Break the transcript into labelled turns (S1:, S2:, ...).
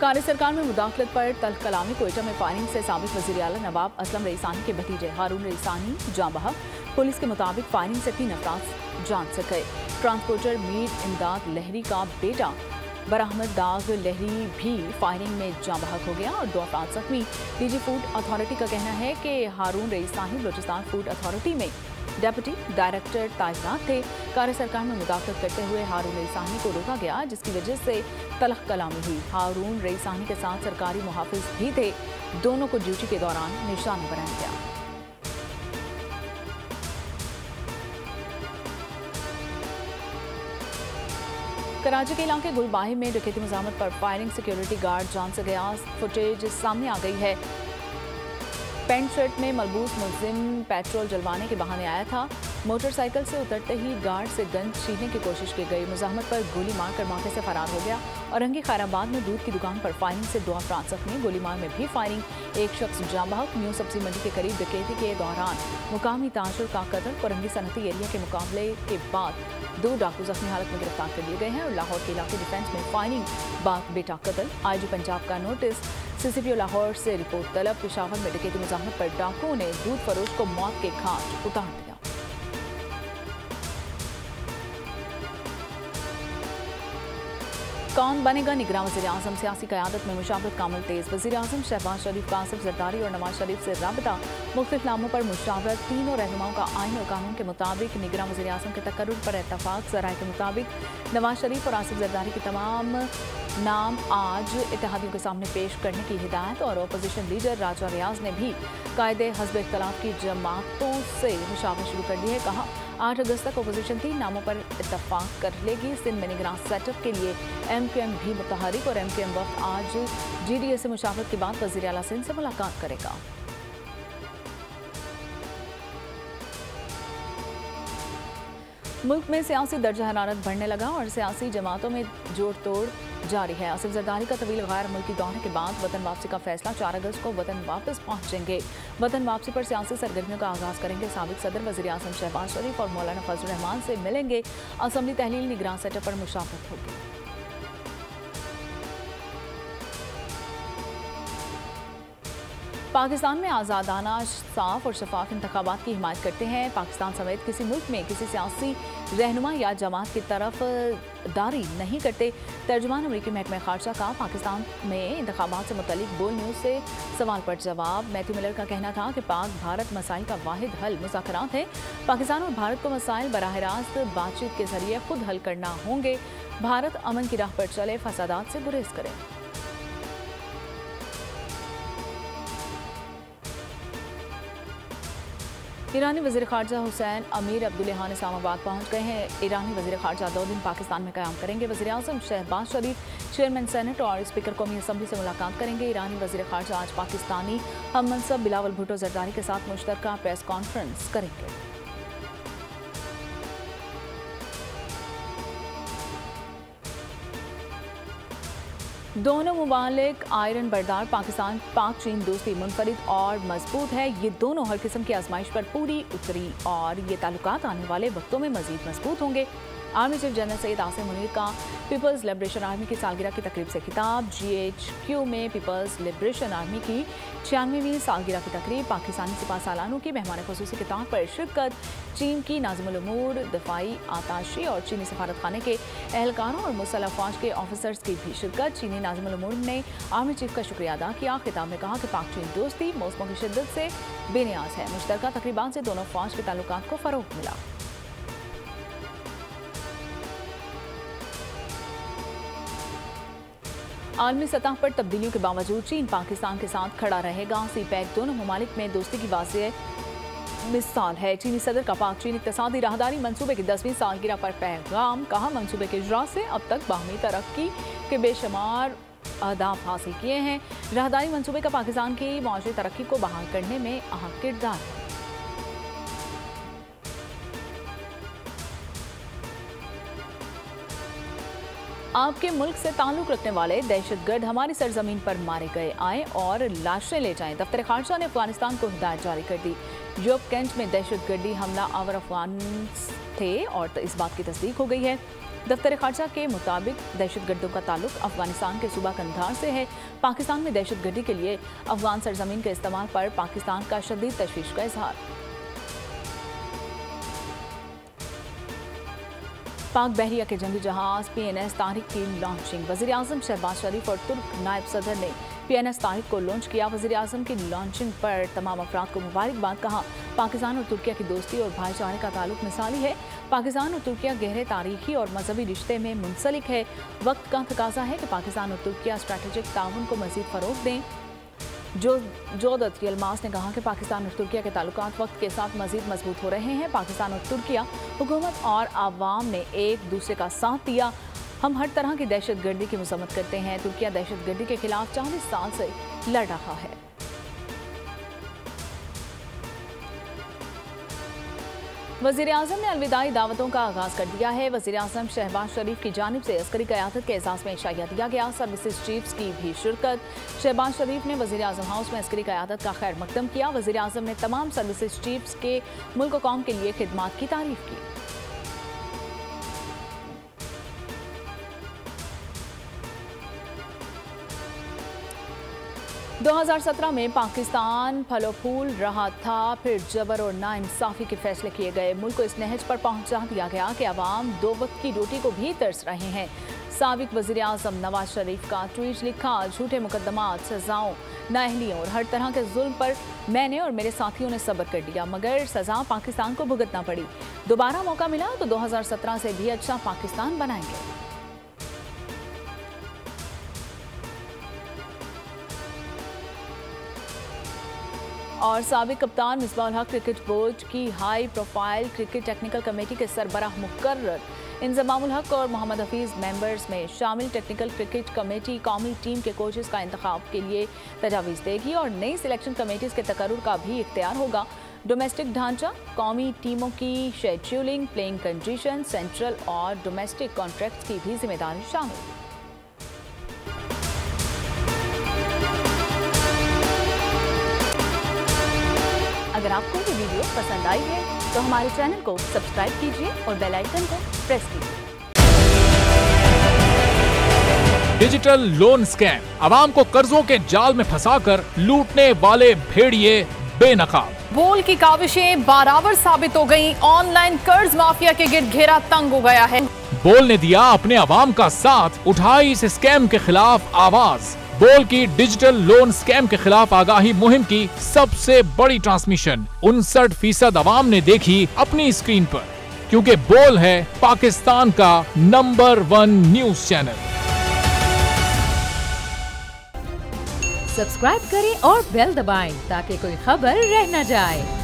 S1: कारी सरकार में मुदाखलत पर तल्ख कलामी कोयटा में फायरिंग से साबिक वज़ीर आला नवाब असलम रईसानी के भतीजे हारून रईसानी जाँ बहक। पुलिस के मुताबिक फायरिंग से 3 अफराद जान से गए। ट्रांसपोर्टर मीर इमदाद लहरी का बेटा बराहमद दाग लहरी भी फायरिंग में जाँ बहक हो गया और 2 अफराद जख्मी। डीजी फूड अथॉरिटी का कहना है कि हारून रईसानी बलूचिस्तान फूड अथॉरिटी में डेप्यूटी डायरेक्टर तैनात थे। कारी सरकार में मुदाखलत करते हुए हारून रईसानी को रोका गया, जिसकी वजह से तल्ख कलामी हुई। हारून रईसानी के साथ सरकारी मुहाफिज भी थे। दोनों को ड्यूटी के दौरान निशाना बनाया गया। कराची के इलाके गुलबाही में डकैती मज़ामत पर फायरिंग, सिक्योरिटी गार्ड जान से गया। फुटेज सामने आ गई है। पेंट शर्ट में मलबूस मुलजिम पेट्रोल जलवाने के बहाने आया था। मोटरसाइकिल से उतरते ही गार्ड से गन छीनने की कोशिश की गई। मुज़ाहमत पर गोली मारकर मौके से फरार हो गया। औरंगी खैराबाद में दूध की दुकान पर फायरिंग से 2 अफराद जख्मी। गोलीमार में भी फायरिंग, 1 शख्स जाँ बहक। न्यू सब्जी मंडी के करीब डकैती के दौरान मुकामी ताजुर का कत्ल। औरंगी सनती एरिया के मुकाबले के बाद 2 डाकू जख्मी हालत में गिरफ्तार कर लिए गए हैं। और लाहौर के इलाके डिफेंस में फायरिंग, बाप बेटा कत्ल। IG पंजाब का नोटिस। CCPO लाहौर से रिपोर्ट तलब। पेशावर में डकैती मुज़ाहमत पर डाकुओं ने दूध फरोश को मौत के घाट उतार दिया। कौन बनेगा निगरान वज़ीर-ए-आज़म? सियासी क़यादत में मुशावरत का अमल तेज़। वज़ीर-ए-आज़म शहबाज शरीफ, कासिम ज़रदारी और नवाज शरीफ से राबता। मुख्तलिफ नामों पर मुशावरत। तीनों रहनुमाओं का आईन और कानून के मुताबिक निगरान वज़ीर-ए-आज़म के तकर्रुर पर इत्तफ़ाक़। ज़राए के मुताबिक नवाज शरीफ और आसिफ ज़रदारी के तमाम नाम आज इत्तेहादियों के सामने पेश करने की हिदायत। और अपोजिशन लीडर राजा रियाज ने भी कायदे हज़्ब इख्तिलाफ की जमातों से मुशावरत शुरू कर दी है। कहा 8 अगस्त तक अपोजिशन 3 नामों पर इत्तफाक कर लेगी। सिंध में निगरान सेटअप के लिए MQM भी मुतहरिक। और MQM वक्त आज GDA से मुशावरत के बाद वज़ीर आला सिंध से मुलाकात करेगा। मुल्क में सियासी दर्जा हरारत बढ़ने लगा और सियासी जमातों में जोड़ तोड़ जारी है। आसिफ जरदारी का तवील गैर मुल्की दौरे के बाद वतन वापसी का फैसला। 4 अगस्त को वतन वापस पहुंचेंगे। वतन वापसी पर सियासी सरगर्मियों का आगाज करेंगे। साबिक सदर वज़ीर-ए-आज़म शहबाज शरीफ और मौलाना फजल रहमान से मिलेंगे। असम्बली तहलील निगरान सेटअप पर मुशावरत होगी। पाकिस्तान में आज़ादाना, साफ और शफाफ इंतखाबात की हिमायत करते हैं। पाकिस्तान समेत किसी मुल्क में किसी सियासी रहनुमा या जमात की तरफ दारी नहीं करते। तर्जुमान अमरीकी महकमा खारजा का पाकिस्तान में इंतखाबात से मुतल्लिक बोल न्यूज़ से सवाल पर जवाब। मैथ्यू मिलर का कहना था कि पाक भारत मसाइल का वाहिद हल मुज़ाकरात है। पाकिस्तान और भारत को मसाइल बराह रास्त बातचीत के जरिए खुद हल करना होंगे। भारत अमन की राह पर चले, फसादात से गुरेज करे। ईरानी वज़ीर ख़ारजा हुसैन अमीर अब्दुल्लाहान इस्लामाबाद पहुंच गए हैं। ईरानी वज़ीर ख़ारजा 2 दिन पाकिस्तान में क़याम करेंगे। वज़ीर-ए-आज़म शहबाज शरीफ चेयरमैन सेनेट और स्पीकर कौमी असम्बली से मुलाकात करेंगे। ईरानी वज़ीर ख़ारजा आज पाकिस्तानी हम मनसब बिलावल भुट्टो ज़रदारी के साथ मुश्तरका प्रेस कॉन्फ्रेंस करेंगे। दोनों मुमालिक आयरन बरदार। पाकिस्तान पाक चीन दोस्ती मुनफरिद और मजबूत है। ये दोनों हर किस्म की आजमाइश पर पूरी उतरी और ये ताल्लुकात आने वाले वक्तों में मजीद मजबूत होंगे। Army chief general Syed Asim Munir का पीपल्स लिबरेशन आर्मी की सालगिरह की तकरीब से खिताब। GHQ में पीपल्स लिबरेशन आर्मी की 96वीं सालगिरह की तकरीब। पाकिस्तानी सिपाह सालानों की मेहमान खुसूसी के तौर पर शिरकत। चीन की नाज़िमुल उमूर, दफाई आताशी और चीनी सफारत खाने के एहलकारों और मुसल्लह फ़ौज के ऑफिसर्स की भी शिरकत। चीनी नाज़िमुल उमूर ने आर्मी चीफ का शुक्रिया अदा किया। खिताब में कहा कि पाक चीन दोस्ती मौसमों की शिद्दत से बेनियाज है। मुश्तरका तकरीबात से दोनों फ़ौज के ताल्लुकात को फ़रोग़ मिला। आलमी सतह पर तब्दीलियों के बावजूद चीन पाकिस्तान के साथ खड़ा रहेगा। CPEC दोनों ममालिक में दोस्ती की वाज़ेह मिसाल है। चीनी सदर का पाक चीन इक़्तिसादी राहदारी मंसूबे की 10वीं सालगिरह पर पैगाम। कहा मंसूबे के इजरा से अब तक बाहमी तरक्की के बेशुमार अहदाफ हासिल किए हैं। राहदारी मंसूबे का पाकिस्तान की मौजूदा तरक्की को बहाल करने में अहम किरदार है। आपके मुल्क से ताल्लुक़ रखने वाले दहशतगर्द हमारी सरजमीन पर मारे गए, आए और लाशें ले जाएं। दफ्तर खारजा ने अफगानिस्तान को हिदायत जारी कर दी। यूरोप कैंट में दहशतगर्दी हमला आवर अफगान थे और इस बात की तस्दीक हो गई है। दफ्तर खारजा के मुताबिक दहशतगर्दों का ताल्लुक अफगानिस्तान के सूबा कंधार से है। पाकिस्तान में दहशतगर्दी के लिए अफगान सरजमीन के इस्तेमाल पर पाकिस्तान का शदीद तशवीश का इजहार। पाक बहरिया के जंगी जहाज PNS तारिक की लॉन्चिंग। वज़ीर आज़म शहबाज शरीफ और तुर्क नायब सदर ने PNS तारिक को लॉन्च किया। वज़ीर आज़म की लॉन्चिंग पर तमाम अफराद को मुबारकबाद। कहा, पाकिस्तान और तुर्किया की दोस्ती और भाईचारे का ताल्लुक मिसाली है। पाकिस्तान और तुर्किया गहरे तारीखी और मजहबी रिश्ते में मुंसलिक है। वक्त का तकाजा है कि पाकिस्तान और तुर्किया स्ट्रैटेजिक ताउन को मज़ीद फ़रोग़ दें। जोदत यलमास ने कहा कि पाकिस्तान और तुर्किया के ताल्लुकात वक्त के साथ मजीद मजबूत हो रहे हैं। पाकिस्तान और तुर्किया हुकूमत और आवाम ने एक दूसरे का साथ दिया। हम हर तरह की दहशतगर्दी की मजम्मत करते हैं। तुर्किया दहशतगर्दी के खिलाफ 40 साल से लड़ रहा है। वज़ीर आज़म ने अलविदाई दावतों का आगाज़ कर दिया है। वज़ीर आज़म शहबाज शरीफ की जानिब से अस्करी क़यादत के एजाज़ में इशाया दिया गया। सर्विसेज चीफ्स की भी शिरकत। शहबाज शरीफ ने वज़ीर आज़म हाउस में अस्करी क़यादत का खैर मकदम किया। वज़ीर आज़म ने तमाम सर्विसेज चीफ्स के मुल्क और कौम के लिए खिदमात की तारीफ़ की। – 2017 में पाकिस्तान फलो फूल रहा था, फिर जबर और नाइंसाफ़ी के फैसले किए गए। मुल्क को इस नहज पर पहुंचा दिया गया कि अवाम दो वक्त की रोटी को भी तरस रहे हैं। साबिक वज़ीर आज़म नवाज शरीफ का ट्वीट लिखा, झूठे मुकदमात, सजाओं, नाअहलियों और हर तरह के जुल्म पर मैंने और मेरे साथियों ने सब्र कर लिया, मगर सजा पाकिस्तान को भुगतना पड़ी। दोबारा मौका मिला तो 2017 से भी अच्छा पाकिस्तान बनाएंगे। और साबिक कप्तान मिसबाह उल हक क्रिकेट बोर्ड की high profile cricket technical committee के सरबराह मुकर्रर। इंजमाम उल हक और मोहम्मद हफीज़ मेंबर्स में शामिल टेक्निकल क्रिकेट कमेटी कौमी टीम के कोचेस का इंतखाब के लिए तजावीज़ देगी और नई सिलेक्शन कमेटीज़ के तकर्रुर का भी इख्तियार होगा। डोमेस्टिक ढांचा, कौमी टीमों की शेड्यूलिंग, प्लेइंग कंडीशन, सेंट्रल और डोमेस्टिक कॉन्ट्रैक्ट्स की भी जिम्मेदारी शामिल। अगर आपको ये वीडियो पसंद आई है तो हमारे चैनल को सब्सक्राइब कीजिए और बेल आइकन को प्रेस कीजिए।
S2: डिजिटल लोन स्कैम, आवाम को कर्जों के जाल में फंसाकर लूटने वाले भेड़िए बेनकाब।
S3: बोल की काविशें बाराबर साबित हो गईं। ऑनलाइन कर्ज माफिया के गिर्द घेरा तंग हो गया है।
S2: बोल ने दिया अपने आवाम का साथ, उठाई इस स्कैम के खिलाफ आवाज। बोल की डिजिटल लोन स्कैम के खिलाफ आगाही मुहिम की सबसे बड़ी ट्रांसमिशन 59% आवाम ने देखी अपनी स्क्रीन पर, क्योंकि बोल है पाकिस्तान का नंबर 1 न्यूज चैनल।
S4: सब्सक्राइब करें और बेल दबाएं ताकि कोई खबर रह न जाए।